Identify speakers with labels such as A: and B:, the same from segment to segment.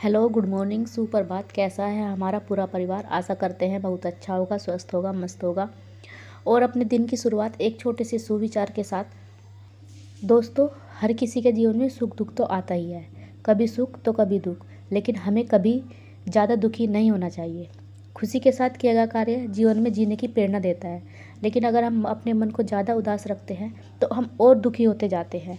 A: Hello, good morning, सुप्रभात। कैसा है हमारा पूरा परिवार? आशा करते हैं बहुत अच्छा होगा, स्वस्थ होगा, मस्त होगा। और अपने दिन की शुरुआत एक छोटे से सुविचार के साथ। दोस्तों, हर किसी के जीवन में सुख दुख तो आता ही है, कभी सुख तो कभी दुख, लेकिन हमें कभी ज़्यादा दुखी नहीं होना चाहिए। खुशी के साथ किया गया कार्य जीवन में जीने की प्रेरणा देता है, लेकिन अगर हम अपने मन को ज़्यादा उदास रखते हैं तो हम और दुखी होते जाते हैं।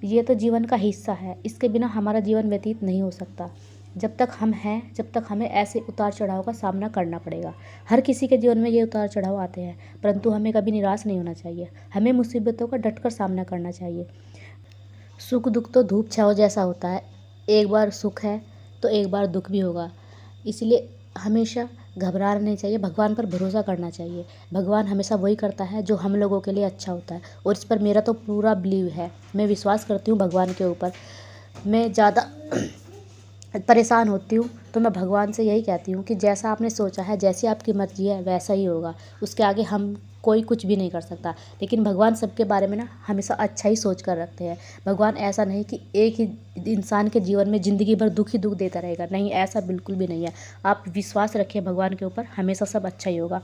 A: ये तो जीवन का हिस्सा है, इसके बिना हमारा जीवन व्यतीत नहीं हो सकता। जब तक हम हैं, जब तक हमें ऐसे उतार चढ़ाव का सामना करना पड़ेगा। हर किसी के जीवन में ये उतार चढ़ाव आते हैं, परंतु हमें कभी निराश नहीं होना चाहिए। हमें मुसीबतों का डटकर सामना करना चाहिए। सुख दुख तो धूप छाँव जैसा होता है, एक बार सुख है तो एक बार दुख भी होगा। इसलिए हमेशा घबराना नहीं चाहिए, भगवान पर भरोसा करना चाहिए। भगवान हमेशा वही करता है जो हम लोगों के लिए अच्छा होता है, और इस पर मेरा तो पूरा बिलीव है। मैं विश्वास करती हूँ भगवान के ऊपर। मैं ज़्यादा परेशान होती हूँ तो मैं भगवान से यही कहती हूँ कि जैसा आपने सोचा है, जैसी आपकी मर्जी है, वैसा ही होगा। उसके आगे हम कोई कुछ भी नहीं कर सकता। लेकिन भगवान सबके बारे में ना हमेशा अच्छा ही सोच कर रखते हैं। भगवान ऐसा नहीं कि एक ही इंसान के जीवन में ज़िंदगी भर दुख ही दुख देता रहेगा। नहीं, ऐसा बिल्कुल भी नहीं है। आप विश्वास रखिए भगवान के ऊपर, हमेशा सब अच्छा ही होगा।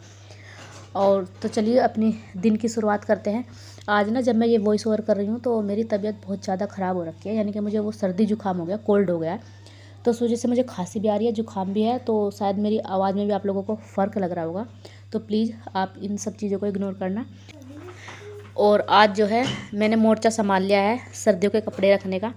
A: और तो चलिए अपनी दिन की शुरुआत करते हैं। आज ना जब मैं ये वॉइस ओवर कर रही हूँ तो मेरी तबीयत बहुत ज़्यादा ख़राब हो रखी है, यानी कि मुझे वो सर्दी जुकाम हो गया, कोल्ड हो गया है। तो उस वजह से मुझे खांसी भी आ रही है, जुकाम भी है, तो शायद मेरी आवाज़ में भी आप लोगों को फ़र्क लग रहा होगा। तो प्लीज़ आप इन सब चीज़ों को इग्नोर करना। और आज जो है मैंने मोर्चा संभाल लिया है सर्दियों के कपड़े रखने का।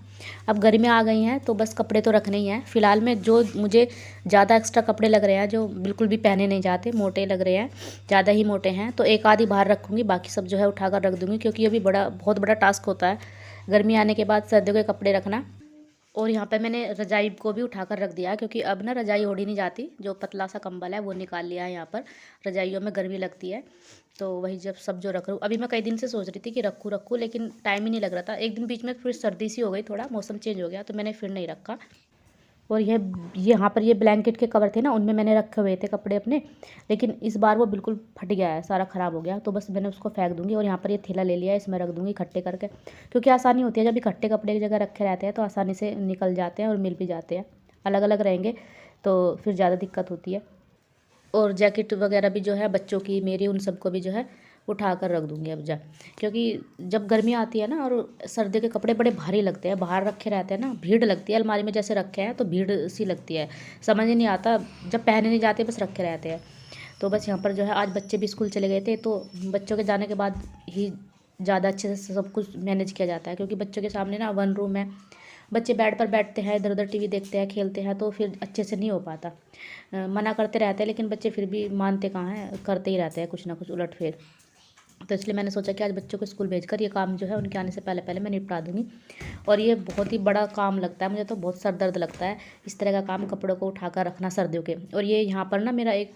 A: अब गर्मियाँ आ गई हैं तो बस कपड़े तो रखने ही हैं। फ़िलहाल में जो मुझे ज़्यादा एक्स्ट्रा कपड़े लग रहे हैं, जो बिल्कुल भी पहने नहीं जाते, मोटे लग रहे हैं, ज़्यादा ही मोटे हैं, तो एक आधी बाहर रखूँगी, बाकी सब जो है उठाकर रख दूँगी, क्योंकि ये भी बहुत बड़ा टास्क होता है गर्मी आने के बाद सर्दियों के कपड़े रखना। और यहाँ पे मैंने रजाई को भी उठाकर रख दिया है, क्योंकि अब ना रजाई ओढ़ी नहीं जाती। जो पतला सा कंबल है वो निकाल लिया है। यहाँ पर रजाइयों में गर्मी लगती है, तो वही जब सब जो रख रहा हूँ। अभी मैं कई दिन से सोच रही थी कि रखूँ, लेकिन टाइम ही नहीं लग रहा था। एक दिन बीच में फिर सर्दी सी हो गई, थोड़ा मौसम चेंज हो गया, तो मैंने फिर नहीं रखा। और ये यहाँ पर ये ब्लैंकेट के कवर थे ना, उनमें मैंने रखे हुए थे कपड़े अपने, लेकिन इस बार वो बिल्कुल फट गया है, सारा ख़राब हो गया, तो बस मैंने उसको फेंक दूँगी। और यहाँ पर ये थैला ले लिया है, इसमें रख दूँगी इकट्ठे करके, क्योंकि आसानी होती है जब इकट्ठे कपड़े एक जगह रखे रहते हैं तो आसानी से निकल जाते हैं और मिल भी जाते हैं। अलग अलग रहेंगे तो फिर ज़्यादा दिक्कत होती है। और जैकेट वगैरह भी जो है बच्चों की, मेरी, उन सबको भी जो है उठा कर रख दूँगी अब क्योंकि जब गर्मी आती है ना और सर्दी के कपड़े बड़े भारी लगते हैं, बाहर रखे रहते हैं ना, भीड़ लगती है। अलमारी में जैसे रखे हैं तो भीड़ सी लगती है, समझ ही नहीं आता, जब पहने नहीं जाते बस रखे रहते हैं। तो बस यहाँ पर जो है आज बच्चे भी स्कूल चले गए थे, तो बच्चों के जाने के बाद ही ज़्यादा अच्छे से सब कुछ मैनेज किया जाता है, क्योंकि बच्चों के सामने ना वन रूम है, बच्चे बेड पर बैठते हैं, इधर उधर टीवी देखते हैं, खेलते हैं, तो फिर अच्छे से नहीं हो पाता। मना करते रहते हैं लेकिन बच्चे फिर भी मानते कहाँ हैं, करते ही रहते हैं कुछ ना कुछ उलट फेर। तो इसलिए मैंने सोचा कि आज बच्चों को स्कूल भेजकर ये काम जो है उनके आने से पहले पहले मैं निपटा दूँगी। और ये बहुत ही बड़ा काम लगता है मुझे, तो बहुत सर दर्द लगता है इस तरह का काम, कपड़ों को उठाकर रखना सर्दियों के। और ये यहाँ पर ना मेरा एक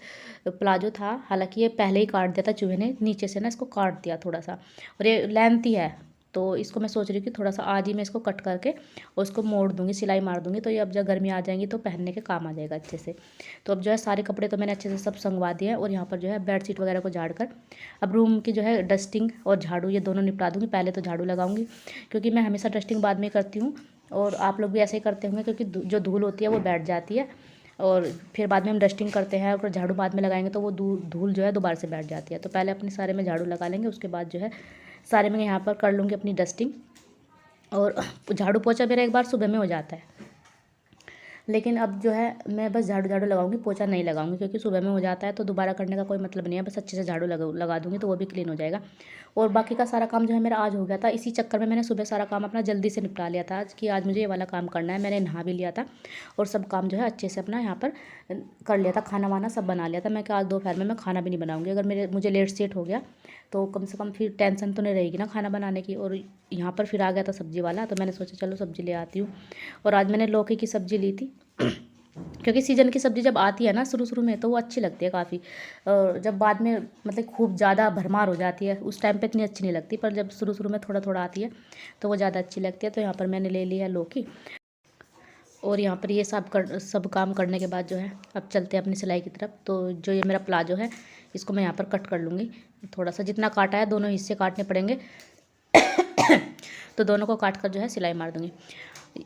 A: प्लाजो था, हालांकि ये पहले ही काट दिया था चूहे ने, नीचे से ना इसको काट दिया थोड़ा सा, और ये लेंथी है, तो इसको मैं सोच रही हूँ कि थोड़ा सा आज ही मैं इसको कट करके और उसको मोड़ दूँगी, सिलाई मार दूँगी, तो ये अब जब गर्मी आ जाएंगी तो पहनने के काम आ जाएगा अच्छे से। तो अब जो है सारे कपड़े तो मैंने अच्छे से सब संगवा दिए हैं, और यहाँ पर जो है बेडशीट वगैरह को झाड़ कर अब रूम की जो है डस्टिंग और झाड़ू ये दोनों निपटा दूँगी। पहले तो झाड़ू लगाऊंगी, क्योंकि मैं हमेशा डस्टिंग बाद में करती हूँ, और आप लोग भी ऐसे ही करते होंगे, क्योंकि जो धूल होती है वो बैठ जाती है, और फिर बाद में हम डस्टिंग करते हैं और झाड़ू बाद में लगाएंगे तो वो धूल जो है दोबारा से बैठ जाती है। तो पहले अपने सारे में झाड़ू लगा लेंगे, उसके बाद जो है सारे में यहाँ पर कर लूँगी अपनी डस्टिंग। और झाड़ू पोछा मेरा एक बार सुबह में हो जाता है, लेकिन अब जो है मैं बस झाड़ू लगाऊंगी, पोछा नहीं लगाऊंगी, क्योंकि सुबह में हो जाता है तो दोबारा करने का कोई मतलब नहीं है। बस अच्छे से झाड़ू लगा दूंगी तो वो भी क्लीन हो जाएगा। और बाकी का सारा काम जो है मेरा आज हो गया था, इसी चक्कर में मैंने सुबह सारा काम अपना जल्दी से निपटा लिया था आज, कि आज मुझे ये वाला काम करना है। मैंने नहा भी लिया था और सब काम जो है अच्छे से अपना यहाँ पर कर लिया था, खाना वाना सब बना लिया था मैं, कि आज दोपहर में मैं खाना भी नहीं बनाऊँगी। अगर मुझे लेट सेट हो गया तो कम से कम फिर टेंशन तो नहीं रहेगी ना खाना बनाने की। और यहाँ पर फिर आ गया था सब्ज़ी वाला, तो मैंने सोचा चलो सब्ज़ी ले आती हूँ। और आज मैंने लौकी की सब्ज़ी ली थी, क्योंकि सीजन की सब्ज़ी जब आती है ना शुरू शुरू में तो वो अच्छी लगती है काफ़ी, और जब बाद में मतलब खूब ज़्यादा भरमार हो जाती है उस टाइम पे इतनी अच्छी नहीं लगती, पर जब शुरू शुरू में थोड़ा थोड़ा आती है तो वो ज़्यादा अच्छी लगती है। तो यहाँ पर मैंने ले ली है लौकी। और यहाँ पर ये सब काम करने के बाद जो है अब चलते हैं अपनी सिलाई की तरफ। तो जो ये मेरा प्लाजो है इसको मैं यहाँ पर कट कर लूँगी, थोड़ा सा जितना काटा है दोनों हिस्से काटने पड़ेंगे तो दोनों को काट कर जो है सिलाई मार दूँगी।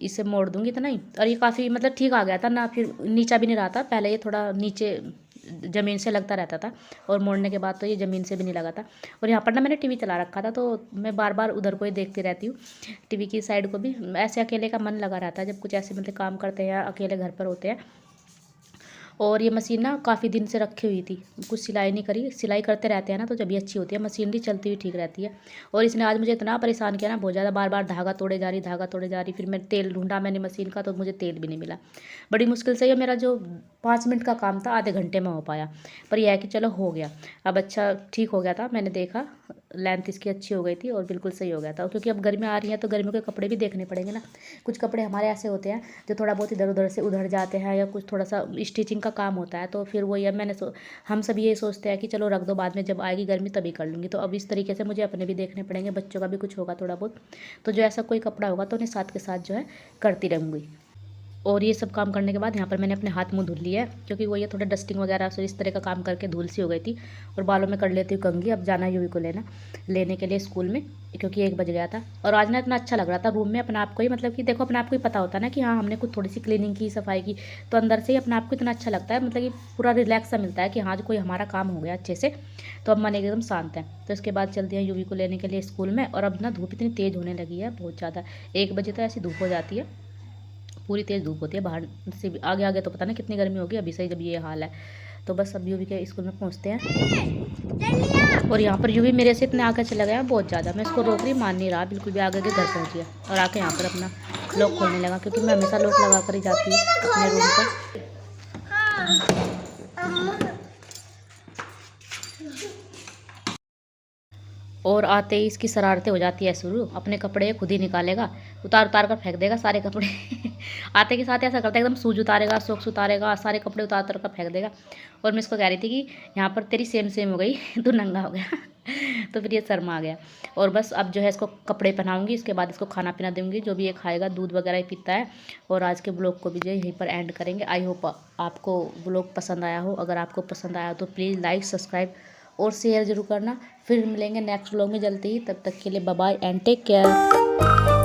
A: इसे मोड़ दूँगी इतना ही। और ये काफ़ी मतलब ठीक आ गया था ना, फिर नीचा भी नहीं रहा था। पहले ये थोड़ा नीचे ज़मीन से लगता रहता था और मोड़ने के बाद तो ये ज़मीन से भी नहीं लगा था। और यहाँ पर ना मैंने टीवी चला रखा था, तो मैं बार बार उधर को ही देखती रहती हूँ, टीवी की साइड को भी। ऐसे अकेले का मन लगा रहता है जब कुछ ऐसे मतलब काम करते हैं या अकेले घर पर होते हैं। और ये मशीन ना काफ़ी दिन से रखी हुई थी, कुछ सिलाई नहीं करी। सिलाई करते रहते हैं ना तो जब भी अच्छी होती है, मशीनरी चलती हुई ठीक रहती है। और इसने आज मुझे इतना परेशान किया ना, बहुत ज़्यादा, बार बार धागा तोड़े जा रही, धागा तोड़े जा रही। फिर मैं तेल ढूंढा मैंने मशीन का, तो मुझे तेल भी नहीं मिला। बड़ी मुश्किल से ये मेरा जो 5 मिनट का काम था आधे घंटे में हो पाया। पर यह है कि चलो हो गया, अब अच्छा ठीक हो गया था। मैंने देखा लेंथ इसकी अच्छी हो गई थी और बिल्कुल सही हो गया था। क्योंकि अब गर्मी आ रही है तो गर्मियों के कपड़े भी देखने पड़ेंगे ना। कुछ कपड़े हमारे ऐसे होते हैं जो थोड़ा बहुत इधर उधर से उधड़ जाते हैं, या कुछ थोड़ा सा स्टिचिंग का काम होता है, तो फिर वही अब हम सब ये सोचते हैं कि चलो रख दो, बाद में जब आएगी गर्मी तभी कर लूँगी। तो अब इस तरीके से मुझे अपने भी देखने पड़ेंगे, बच्चों का भी कुछ होगा थोड़ा बहुत। तो जो ऐसा कोई कपड़ा होगा तो उन्हें साथ के साथ जो है करती रहूँगी। और ये सब काम करने के बाद यहाँ पर मैंने अपने हाथ मुंह धुल लिया है, क्योंकि वो ये थोड़ा डस्टिंग वगैरह से इस तरह का काम करके धूल सी हो गई थी। और बालों में कर लेती हूँ कंघी। अब जाना यूवी को लेने के लिए स्कूल में, क्योंकि 1 बज गया था। और आज ना इतना अच्छा लग रहा था रूम में अपने आप को ही, मतलब कि देखो अपने आप को ही पता होता है ना कि हाँ हमने कुछ थोड़ी सी क्लीनिंग की, सफाई की, तो अंदर से ही अपने आप को इतना अच्छा लगता है, मतलब कि पूरा रिलैक्स सा मिलता है कि हाँ जो कोई हमारा काम हो गया अच्छे से, तो अब मन एकदम शांत है। तो इसके बाद चलते हैं यूवी को लेने के लिए स्कूल में। और अब ना धूप इतनी तेज़ होने लगी है, बहुत ज़्यादा। 1 बजे तो ऐसी धूप हो जाती है, पूरी तेज़ धूप होती है। बाहर से भी आगे आगे तो पता नहीं कितनी गर्मी होगी, अभी से जब ये हाल है। तो बस अब यूवी के स्कूल में पहुंचते हैं। और यहाँ पर यूवी मेरे से इतने आगे चला गया बहुत ज़्यादा, मैं इसको रोक रही, मान नहीं रहा, बिल्कुल भी आगे के घर पहुँच गया। और आके यहाँ पर अपना लॉक खोलने लगा, क्योंकि मैं हमेशा लॉक लगा कर ही जाती हूँ अपने रूम का। और आते ही इसकी शरारतें हो जाती है शुरू, अपने कपड़े खुद ही निकालेगा, उतार उतार कर फेंक देगा सारे कपड़े। आते के साथ ऐसा करता है, एकदम शूज उतारेगा, सॉक्स उतारेगा, सारे कपड़े उतार उतार कर फेंक देगा। और मैं इसको कह रही थी कि यहाँ पर तेरी सेम सेम हो गई, तू नंगा हो गया। तो फिर ये शर्मा आ गया। और बस अब जो है इसको कपड़े पहनाऊंगी, इसके बाद इसको खाना पीना दूंगी, जो भी ये खाएगा, दूध वगैरह ही पीता है। और आज के ब्लॉग को भी जो है यहीं पर एंड करेंगे। आई होप आपको ब्लॉग पसंद आया हो। अगर आपको पसंद आया तो प्लीज़ लाइक, सब्सक्राइब और शेयर जरूर करना। फिर मिलेंगे नेक्स्ट व्लॉग में जल्दी ही, तब तक के लिए bye bye and take care.